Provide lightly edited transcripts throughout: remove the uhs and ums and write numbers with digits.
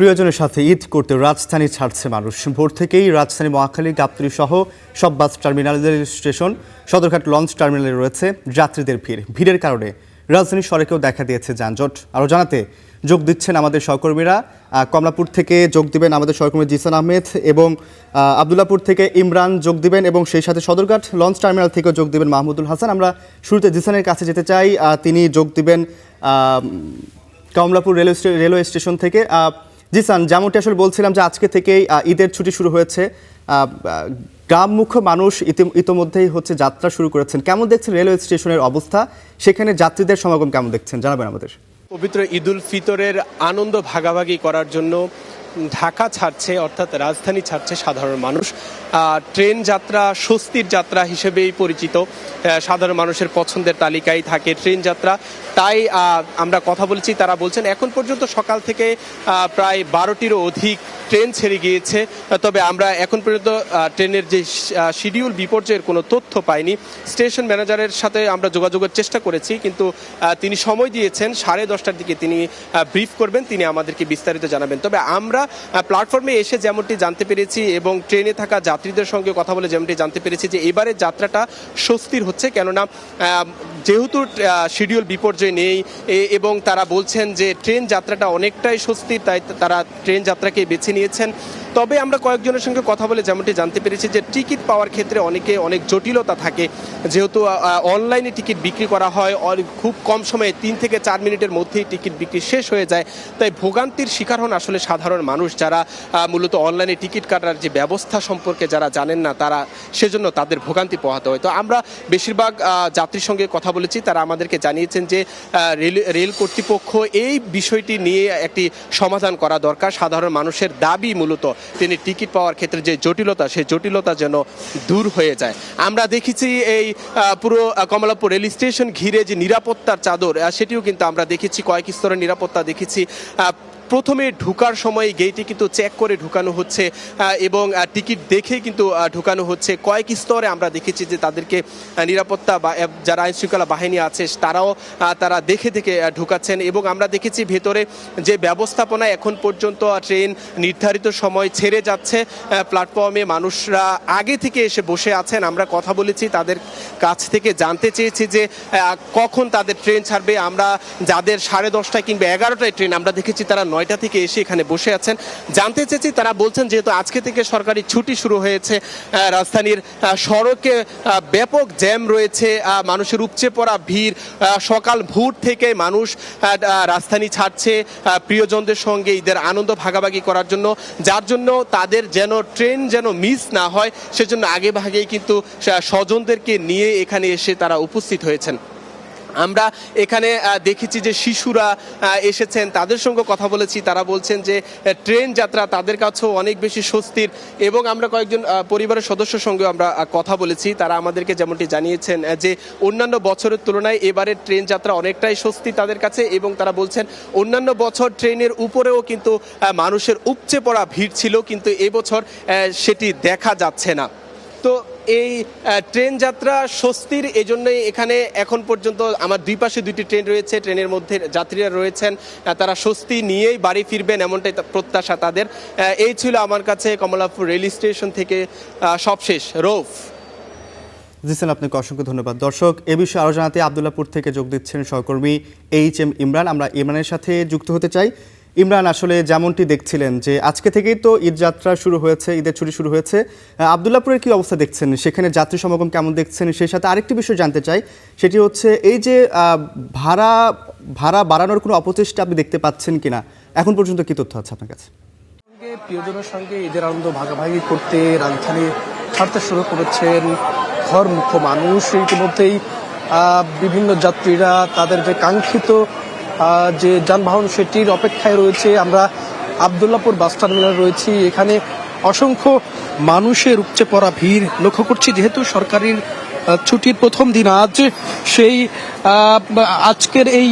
প্রিয়জনের সাথে ঈদ করতে রাজধানী ছাড়ছে মানুষ। ভোর থেকেই রাজধানী মহাখালী, গাবতলী সহ সব bus terminal, rail station, Sadarghat launch টার্মিনালে রয়েছে যাত্রীদের ভিড়ের কারণে রাজধানীর সড়কেও দেখা দিয়েছে যানজট। আরও জানাতে যোগ দিচ্ছেন আমাদের সহকর্মীরা। কমলাপুর থেকে যোগ দিবেন আমাদের সহকর্মী জিসান আহমেদ এবং আবদুল্লাপুর থেকে ইমরান যোগ দিবেন এবং সেই সাথে সদরঘাট লঞ্চ টার্মিনাল থেকেও যোগ দিবেন মাহমুদুল হাসান। আমরা শুরুতে জিসানের কাছে যেতে চাই, তিনি যোগ দিবেন কমলাপুর রেলওয়ে স্টেশন থেকে। জিসান, যেমনটি আসলে বলছিলাম যে আজকে থেকেই ঈদের ছুটি শুরু হয়েছে, গ্রামমুখী মানুষ ইতোমধ্যেই যাত্রা শুরু করেছেন। কেমন দেখছেন রেলওয়ে স্টেশনের অবস্থা? সেখানে যাত্রীদের সমাগম কেমন দেখছেন, জানাবেন আমাদের। পবিত্র ঈদুল ফিতরের আনন্দ ভাগাভাগি করার জন্য ঢাকা ছাড়ছে, অর্থাৎ রাজধানী ছাড়ছে সাধারণ মানুষ। ট্রেন যাত্রা স্বস্তির যাত্রা হিসেবেই পরিচিত, সাধারণ মানুষের পছন্দের তালিকায় থাকে ট্রেন যাত্রা। তাই আমরা কথা বলেছি, তারা বলছেন এখন পর্যন্ত সকাল থেকে প্রায় 12টিরও অধিক ট্রেন ছেড়ে গিয়েছে। তবে আমরা এখন পর্যন্ত ট্রেনের যে শিডিউল বিপর্যয়ের কোনো তথ্য পাইনি। স্টেশন ম্যানেজারের সাথে আমরা যোগাযোগের চেষ্টা করেছি, কিন্তু তিনি সময় দিয়েছেন 10:30টার দিকে তিনি ব্রিফ করবেন, তিনি আমাদেরকে বিস্তারিত জানাবেন। তবে আমরা প্ল্যাটফর্মে এসে যেমনটি জানতে পেরেছি এবং ট্রেনে থাকা যাত্রীদের সঙ্গে কথা বলে যেমনটি জানতে পেরেছি যে এবারের যাত্রাটা স্বস্তির হচ্ছে, কেননা যেহেতু শিডিউল বিপর্যয় নেই এবং তারা বলছেন যে ট্রেন যাত্রাটা অনেকটাই স্বস্তির, তাই তারা ট্রেন যাত্রাকে বেছে নিয়েছেন। তবে আমরা কয়েকজনের সঙ্গে কথা বলে যেমনটি জানতে পেরেছি যে টিকিট পাওয়ার ক্ষেত্রে অনেক জটিলতা থাকে, যেহেতু অনলাইনে টিকিট বিক্রি করা হয়, খুব কম সময়ে 3 থেকে 4 মিনিটের মধ্যেই টিকিট বিক্রি শেষ হয়ে যায়। তাই ভোগান্তির শিকার হন আসলে সাধারণ মানুষ, যারা মূলত অনলাইনে টিকিট কাটার যে ব্যবস্থা সম্পর্কে যারা জানেন না, তারা সেজন্য তাদের ভোগান্তি পোহাতে হয়। তো আমরা বেশিরভাগ যাত্রীর সঙ্গে কথা বলেছি, তারা আমাদেরকে জানিয়েছেন যে রেল কর্তৃপক্ষ এই বিষয়টি নিয়ে একটি সমাধান করা দরকার। সাধারণ মানুষের দাবি মূলত তিনি টিকিট পাওয়ার ক্ষেত্রে যে জটিলতা, সেই জটিলতা যেন দূর হয়ে যায়। আমরা দেখেছি এই পুরো কমলাপুর রেল স্টেশন ঘিরে যে নিরাপত্তার চাদর, সেটিও কিন্তু আমরা দেখেছি, কয়েক স্তরের নিরাপত্তা দেখেছি। প্রথমে ঢোকার সময় গেটে কিন্তু চেক করে ঢুকানো হচ্ছে এবং টিকিট দেখে কিন্তু ঢুকানো হচ্ছে। কয়েক স্তরে আমরা দেখেছি যে তাদেরকে নিরাপত্তা বা যারা আইনশৃঙ্খলা বাহিনী আছে তারা দেখে ঢুকাচ্ছেন। এবং আমরা দেখেছি ভেতরে যে ব্যবস্থাপনা, এখন পর্যন্ত ট্রেন নির্ধারিত সময় ছেড়ে যাচ্ছে, প্ল্যাটফর্মে মানুষরা আগে থেকে এসে বসে আছেন। আমরা কথা বলেছি, তাদের কাছ থেকে জানতে চেয়েছি যে কখন তাদের ট্রেন ছাড়বে। আমরা যাদের 10:30টায় কিংবা 11টায় ট্রেন, আমরা দেখেছি তারা 9টা থেকে এসে এখানে বসে আছেন। জানতে চেয়েছি, তারা বলছেন যেহেতু আজকে থেকে সরকারি ছুটি শুরু হয়েছে, রাজধানীর সড়কে ব্যাপক জ্যাম রয়েছে, মানুষের উপচে পড়া ভিড়, সকাল ভোর থেকে মানুষ রাজধানী ছাড়ছে প্রিয়জনদের সঙ্গে ঈদের আনন্দ ভাগাভাগি করার জন্য, যার জন্য তাদের যেন ট্রেন যেন মিস না হয় সেজন্য আগে ভাগেই কিন্তু স্বজনদেরকে নিয়ে এখানে এসে তারা উপস্থিত হয়েছেন। আমরা এখানে দেখেছি যে শিশুরা এসেছেন, তাদের সঙ্গে কথা বলেছি, তারা বলছেন যে ট্রেন যাত্রা তাদের কাছেও অনেক বেশি স্বস্তির। এবং আমরা কয়েকজন পরিবারের সদস্যের সঙ্গে আমরা কথা বলেছি, তারা আমাদেরকে যেমনটি জানিয়েছেন যে অন্যান্য বছরের তুলনায় এবারের ট্রেন যাত্রা অনেকটাই স্বস্তি তাদের কাছে। এবং তারা বলছেন অন্যান্য বছর ট্রেনের উপরেও কিন্তু মানুষের উপচে পড়া ভিড় ছিল, কিন্তু এবছর সেটি দেখা যাচ্ছে না। তো এই ট্রেন যাত্রা স্বস্তির, এজন্যই এখানে এখন পর্যন্ত আমার দুই পাশে 2টি ট্রেন রয়েছে, ট্রেনের মধ্যে যাত্রীরা রয়েছেন, তারা স্বস্তি নিয়েই বাড়ি ফিরবেন এমনটাই প্রত্যাশা তাদের। এই ছিল আমার কাছে কমলাপুর রেল স্টেশন থেকে সবশেষ। রৌফ। জিসান, আপনাকে অসংখ্য ধন্যবাদ। দর্শক, এ বিষয়ে আরও জানাতে আবদুল্লাপুর থেকে যোগ দিচ্ছেন সহকর্মী HM ইমরান। আমরা ইমরানের সাথে যুক্ত হতে চাই। ইমরান, আসলে যেমনটি দেখছিলেন যে আজকে থেকেই তো ঈদ যাত্রা শুরু হয়েছে, ঈদের ছুটি শুরু হয়েছে, আবদুল্লাপুরের কি অবস্থা দেখছেন, সেখানে যাত্রী সমাগম কেমন দেখছেন? সেই সাথে আরেকটি বিষয় জানতে চাই, সেটি হচ্ছে এই যে ভাড়া বাড়ানোর কোনো অপচেষ্টা আপনি দেখতে পাচ্ছেন কিনা, এখন পর্যন্ত কি তথ্য আছে আপনার কাছে? প্রিয়জনের সঙ্গে ঈদের আনন্দ ভাগাভাগি করতে রাজধানী ছাড়তে শুরু করেছেন ঘরমুখো মানুষ। ইতিমধ্যেই বিভিন্ন যাত্রীরা তাদের যে কাঙ্ক্ষিত যে যানবাহন সেটির অপেক্ষায় রয়েছে। আমরা আবদুল্লাপুর বাস টার্মিনাল রয়েছি, এখানে অসংখ্য মানুষের উপচে পড়া ভিড় লক্ষ্য করছি। যেহেতু সরকারের ছুটির প্রথম দিন আজ, সেই আজকের এই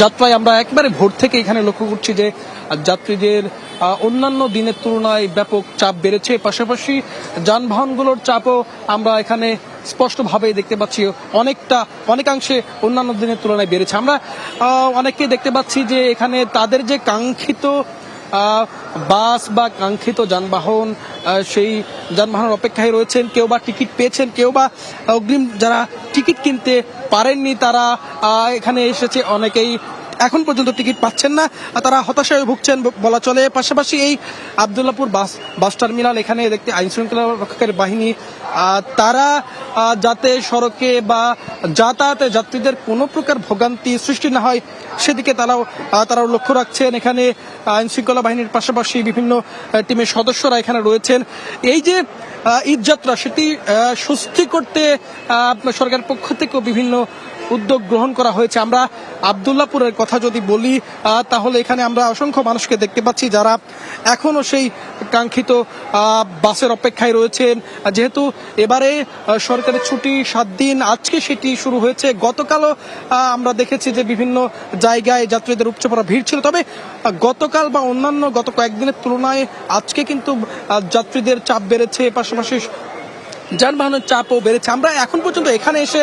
যাত্রায় আমরা একেবারে ভোর থেকে এখানে লক্ষ্য করছি যে যাত্রীদের অন্যান্য দিনের তুলনায় ব্যাপক চাপ বেড়েছে। পাশাপাশি যানবাহনগুলোর চাপও আমরা এখানে স্পষ্টভাবে দেখতে পাচ্ছি অনেকাংশে অন্যান্য দিনের তুলনায় বেড়েছে। আমরা অনেককে দেখতে পাচ্ছি যে এখানে তাদের যে কাঙ্ক্ষিত বাস বা কাঙ্ক্ষিত যানবাহন সেই যানবাহনের অপেক্ষায় রয়েছেন। কেউ বা টিকিট পেয়েছেন, কেউ বা অগ্রিম যারা টিকিট কিনতে পারেননি তারা এখানে এসেছে। অনেকেই এখন পর্যন্ত টিকিট পাচ্ছেন না, তারা হতাশায় ভুগছেন বলা চলে। পাশাপাশি এই আবদুল্লাপুর বাস টার্মিনাল, এখানে দেখতে আইন শৃঙ্খলা রক্ষাকারী বাহিনী তারা যাতে সড়কে বা যাতায়াতে যাত্রীদের কোনো প্রকার ভোগান্তি সৃষ্টি না হয় সেদিকে তারাও লক্ষ্য রাখছেন। এখানে আইন শৃঙ্খলা বাহিনীর পাশাপাশি বিভিন্ন টিমের সদস্যরা এখানে রয়েছেন। এই যে ঈদযাত্রা সেটি সুস্থি করতে সরকারের পক্ষ থেকেও বিভিন্ন উদ্যোগ গ্রহণ করা হয়েছে। আমরা আবদুল্লাপুরের কথা যদি বলি তাহলে এখানে আমরা অসংখ্য মানুষকে দেখতে পাচ্ছি যারা এখনো সেই কাঙ্ক্ষিত বাসের অপেক্ষায় রয়েছেন। যেহেতু এবারে সরকারের ছুটি 7 দিন, আজকে সেটি শুরু হয়েছে। গতকালও আমরা দেখেছি যে বিভিন্ন জায়গায় যাত্রীদের উপচে পড়া ভিড় ছিল। তবে গতকাল বা অন্যান্য গত কয়েকদিনের তুলনায় আজকে কিন্তু যাত্রীদের চাপ বেড়েছে, পাশাপাশি যানবাহনের চাপও বেড়েছে। আমরা এখন পর্যন্ত এখানে এসে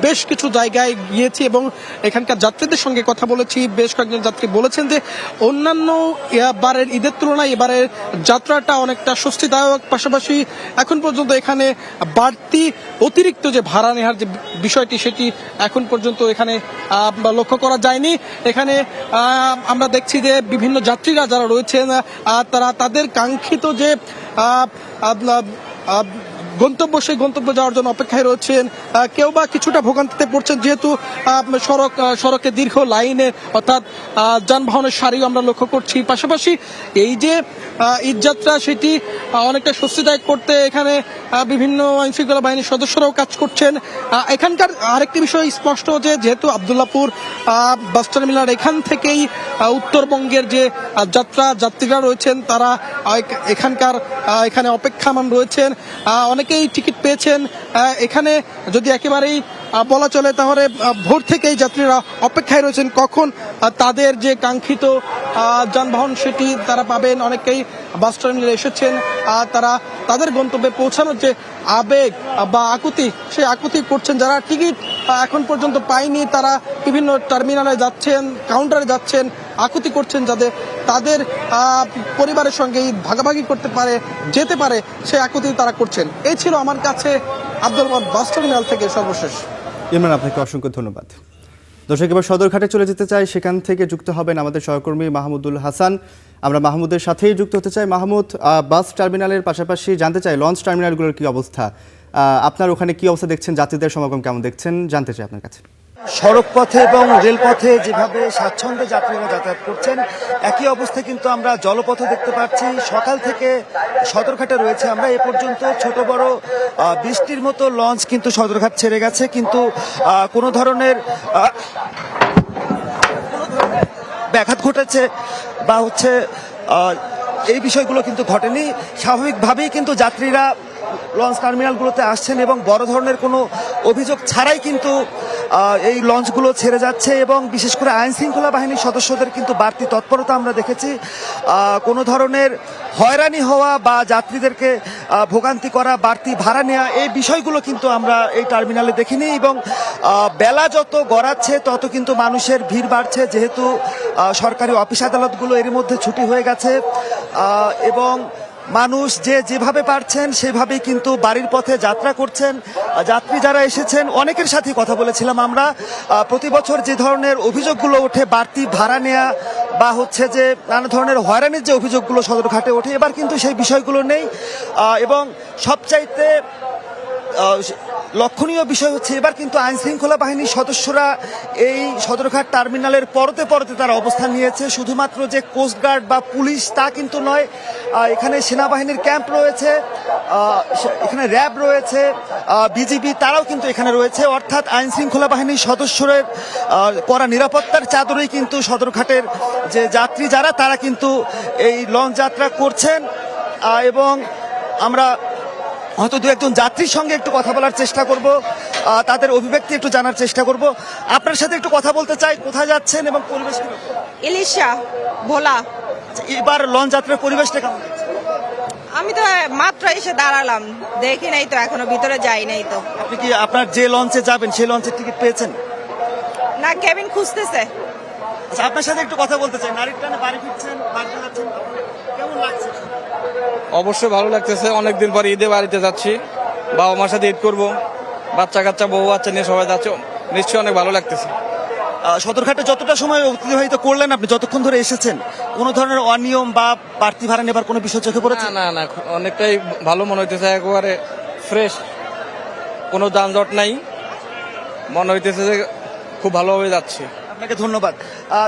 বেশ কিছু জায়গায় গিয়েছি এবং এখানকার যাত্রীদের সঙ্গে কথা বলেছি। বেশ কয়েকজন যাত্রী বলেছেন যে অন্যান্য বারের ঈদের তুলনায় এবারের যাত্রাটা অনেকটা স্বস্তিদায়ক। পাশাপাশি এখন পর্যন্ত এখানে বাড়তি অতিরিক্ত যে ভাড়া নেওয়ার যে বিষয়টি সেটি এখন পর্যন্ত এখানে লক্ষ্য করা যায়নি। এখানে আমরা দেখছি যে বিভিন্ন যাত্রীরা যারা রয়েছেন তারা তাদের কাঙ্ক্ষিত যে সেই গন্তব্য যাওয়ার জন্য অপেক্ষায় রয়েছেন। কেউ বা কিছুটা ভোগান্তিতে পড়ছেন, যেহেতু সড়কে দীর্ঘ লাইনে অর্থাৎ যানবাহনের সারিও আমরা লক্ষ্য করছি। পাশাপাশি এই যে ঈদযাত্রা সেটি অনেকটা স্বস্তিদায়ক করতে এখানে বিভিন্ন আইনশৃঙ্খলা বাহিনীর সদস্যরাও কাজ করছেন। এখানকার আরেকটি বিষয় স্পষ্ট যে যেহেতু আবদুল্লাপুর বাস টার্মিনাল এখান থেকেই উত্তরবঙ্গের যে যাত্রীরা রয়েছেন তারা এখানে অপেক্ষামান রয়েছেন। অনেকেই টিকিট পেয়েছেন। এখানে যদি একেবারেই বলা চলে তাহলে ভোর থেকেই যাত্রীরা অপেক্ষায় রয়েছেন কখন তাদের যে কাঙ্ক্ষিত যানবাহন সেটি তারা পাবেন। অনেকেই বাস টার্মিনালে এসেছেন, তারা তাদের গন্তব্যে পৌঁছানোর যে আবেগ বা আকুতি সেই আকুতি করছেন। যারা টিকিট এখন পর্যন্ত পায়নি তারা বিভিন্ন টার্মিনালে যাচ্ছেন, কাউন্টারে যাচ্ছেন, আকুতি করছেন যাতে তাদের পরিবারের সঙ্গে ভাগাভাগি যেতে পারে সেই আকুতি তারা করছেন। এই ছিল আমার কাছে আবদুল্লাপুর বাস টার্মিনাল থেকে সর্বশেষ। ইমরান, আপনাকে অসংখ্য ধন্যবাদ। দর্শক, এবার সদরঘাটে চলে যেতে চাই, সেখান থেকে যুক্ত হবেন আমাদের সহকর্মী মাহমুদুল হাসান। আমরা মাহমুদের সাথেই যুক্ত হতে চাই। মাহমুদ, বাস টার্মিনালের পাশাপাশি জানতে চাই লঞ্চ টার্মিনালগুলোর কি অবস্থা, আপনার ওখানে কি অবস্থা দেখছেন, যাত্রীদের সমাগম কেমন দেখছেন, জানতে চাই আপনার কাছে। সড়ক পথে এবং রেলপথে যেভাবে স্বাচ্ছন্দ্যে যাত্রীরা যাতায়াত করছেন একই অবস্থা কিন্তু আমরা জলপথে দেখতে পাচ্ছি। সকাল থেকে সদরঘাটে রয়েছে আমরা এ পর্যন্ত ছোট বড় 20টির মতো লঞ্চ কিন্তু সদরঘাট ছেড়ে গেছে, কিন্তু কোনো ধরনের ব্যাঘাত ঘটেছে বা এই বিষয়গুলো কিন্তু ঘটেনি। স্বাভাবিকভাবেই কিন্তু যাত্রীরা লঞ্চ টার্মিনালগুলোতে আসছেন এবং বড় ধরনের কোনো অভিযোগ ছাড়াই কিন্তু এই লঞ্চগুলো ছেড়ে যাচ্ছে এবং বিশেষ করে আইন শৃঙ্খলা বাহিনীর সদস্যদের কিন্তু বাড়তি তৎপরতা আমরা দেখেছি। কোনো ধরনের হয়রানি হওয়া বা যাত্রীদেরকে ভোগান্তি করা, বাড়তি ভাড়া নেওয়া, এই বিষয়গুলো কিন্তু আমরা এই টার্মিনালে দেখিনি। এবং বেলা যত গড়াচ্ছে তত কিন্তু মানুষের ভিড় বাড়ছে, যেহেতু সরকারি অফিস আদালতগুলো এর মধ্যে ছুটি হয়ে গেছে এবং মানুষ যেভাবে পারছেন সেভাবেই কিন্তু বাড়ির পথে যাত্রা করছেন। যাত্রী যারা এসেছেন অনেকের সাথে কথা বলেছিলাম আমরা। প্রতি বছর যে ধরনের অভিযোগগুলো ওঠে, বাড়তি ভাড়া নেওয়া বা যে নানা ধরনের হয়রানির যে অভিযোগগুলো সদরঘাটে ওঠে, এবার কিন্তু সেই বিষয়গুলো নেই। এবং সবচাইতে লক্ষণীয় বিষয় হচ্ছে এবার কিন্তু আইন শৃঙ্খলা বাহিনীর সদস্যরা এই সদরঘাট টার্মিনালের পরতে তারা অবস্থান নিয়েছে। শুধুমাত্র যে কোস্টগার্ড বা পুলিশ তা কিন্তু নয়, এখানে সেনাবাহিনীর ক্যাম্প রয়েছে, এখানে র্যাব রয়েছে, বিজিবি তারাও কিন্তু এখানে রয়েছে। অর্থাৎ আইন শৃঙ্খলা বাহিনীর সদস্যদের করা নিরাপত্তার চাদরেই কিন্তু সদরঘাটের যে যাত্রী যারা তারা কিন্তু এই লঞ্চ যাত্রা করছেন। এবং আমরা হয়তো দু একজন যাত্রীর সঙ্গে একটু কথা বলার চেষ্টা করব, তাদের অভিব্যক্তি একটু জানার চেষ্টা করব। আপনার সাথে একটু কথা বলতে চাই, কোথায় যাচ্ছেন এবং পরিবেশ কি? ইলিশা ভোলা। এবার লঞ্চ যাত্রার পরিবেশটা কেমন? আমি তো মাত্র এসে দাঁড়ালাম, দেখি নাই তো, এখনো ভিতরে যাই নাই তো। আপনি কি আপনার যে লঞ্চে যাবেন সেই লঞ্চের টিকিট পেয়েছেন? না, কেবিন খুঁজতেছে। আচ্ছা, আপনার সাথে একটু কথা বলতে চাই। নারীর টানে বাড়ি ফিরছেন, বাড়িতে যাচ্ছেন, কেমন লাগছে? অবশ্যই ভালো লাগতেছে, অনেকদিন পর ঈদে বাড়িতে যাচ্ছি, বাবা মার সাথে ঈদ করব, বাচ্চা কাচ্চা বউ বাচ্চা নিয়ে সবাই যাচ্ছে, নিশ্চয়ই অনেক ভালো লাগতেছে। সদরঘাটে যতটা সময় অতিবাহিত করলেন আপনি, যতক্ষণ ধরে এসেছেন, কোনো ধরনের অনিয়ম বা বাড়তি ভাড়া নেবার কোনো বিষয় চোখে পড়েছে? না না, অনেকটাই ভালো মনে হইতেছে, একেবারে ফ্রেশ, কোনো যানজট নাই, মনে হইতেছে যে খুব ভালোভাবে যাচ্ছে। আপনাকে ধন্যবাদ।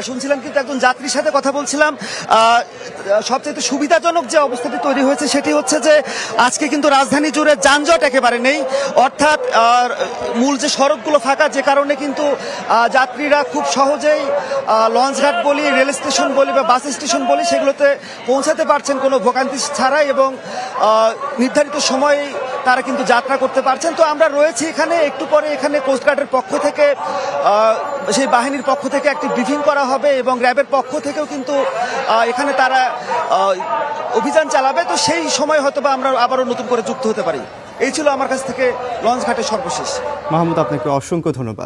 শুনছিলাম কিন্তু একজন যাত্রীর সাথে কথা বলছিলাম, সবচেয়ে সুবিধাজনক যে অবস্থাটি তৈরি হয়েছে সেটি হচ্ছে যে আজকে কিন্তু রাজধানী জুড়ে যানজট একেবারে নেই, অর্থাৎ মূল যে সড়কগুলো ফাঁকা, যে কারণে কিন্তু যাত্রীরা খুব সহজেই লঞ্চঘাট বলি, রেল স্টেশন বলি বা বাস স্টেশন বলি, সেগুলোতে পৌঁছাতে পারছেন কোনো ভোগান্তি ছাড়াই, এবং নির্ধারিত সময়ে তারা কিন্তু যাত্রা করতে পারছেন। তো আমরা রয়েছি এখানে, একটু পরে এখানে কোস্টগার্ডের পক্ষ থেকে, সেই বাহিনীর পক্ষ থেকে একটি ব্রিফিং করা হবে এবং র্যাবের পক্ষ থেকেও কিন্তু এখানে তারা অভিযান চালাবে। তো সেই সময় হয়তো বা আমরা আবারও নতুন করে যুক্ত হতে পারি। এই ছিল আমার কাছ থেকে লঞ্চঘাটের সর্বশেষ। মাহমুদ, আপনাকে অসংখ্য ধন্যবাদ।